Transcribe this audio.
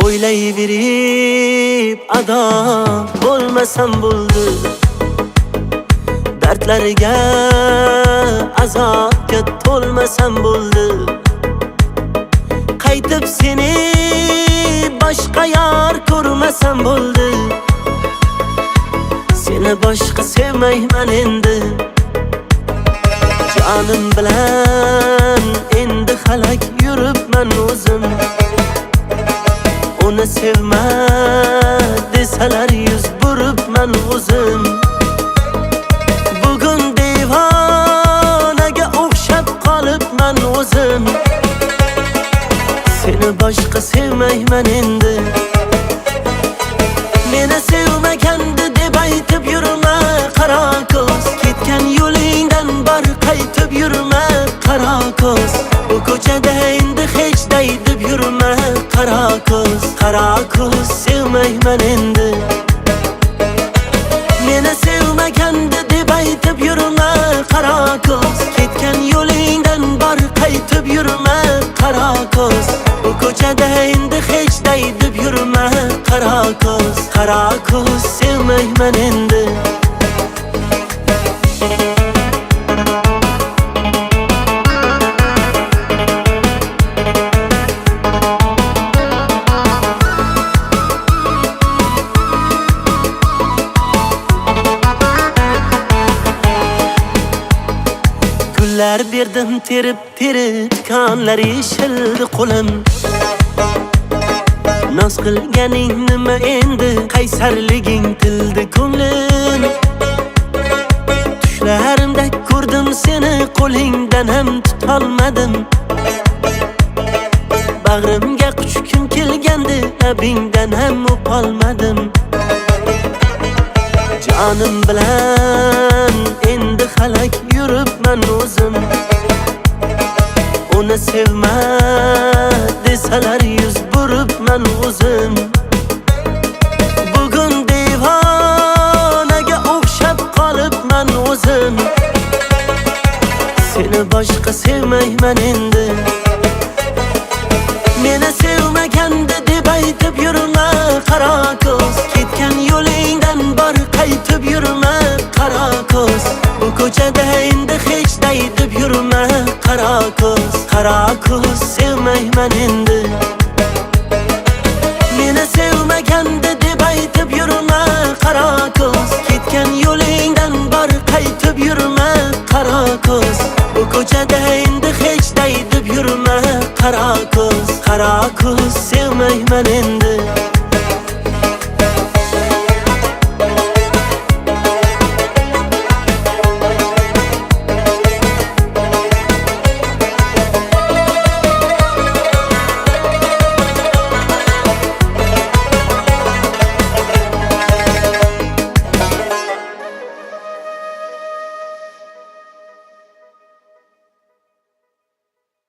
O'ylayverib ado bo'lmasam bo'ldi, dardlarga azobga to'lmasam bo'ldi. Qaytib seni boshqa yor ko'rmasam bo'ldi. Seni boshqa sevmayman endi. Jonim bilan endi halak yuribman o'zim. Uni sevma desalar yuz buribman o'zim. Bugun devonaga o'xshab qolibman o'zim. Seni boshqa sevmayman endi. Meni sevmagandi deb aytib yurma qaro ko'z. Ketgan yo'lingdan bor qaytib yurma qaro ko'z. Bu ko'chada endi hech deb yurma qaro ko'z. Qaro ko'z sevmayman endi. Meni sevmagandi deb aytib yurma qaro ko'z. Ketgan yo'lingdan bor qaytib yurma qaro ko'z. Bu ko'chada endi hech deb yurma qaro ko'z. Qaro ko'z sevmayman endi. Gullar berdim terib tikanlar yeshildi qo'lim. Noz qilganing nima endi, qaysarliging tildi ko'nglim. Tushlarimda ko'rdim seni, qo'lingdan ham tutolmadim. Bag'rimga quchgim kelgandi, labingdan ham o'polmadim. Jonim bilan endi halak yuribman o'zim. Uni sevma desalar yuz buribman o'zim. Bugun devonaga o'xshab qolibman o'zim. Seni boshqa sevmayman endi. Meni sevmagandi deb aytib yurma qaro ko'z. Ketgan yo'lingdan bor qaytib yurma qaro ko'z. Bu ko'chada endi hech deb yurma qaro ko'z. Qaro ko'z sevmayman endi. Meni sevmagandi deb aytib yurma qaro ko'z. Ketgan yo'lingdan bor qaytib yurma qaro ko'z. Bu ko'chada endi hech deb yurma qaro ko'z. Qaro ko'z sevmayman endi.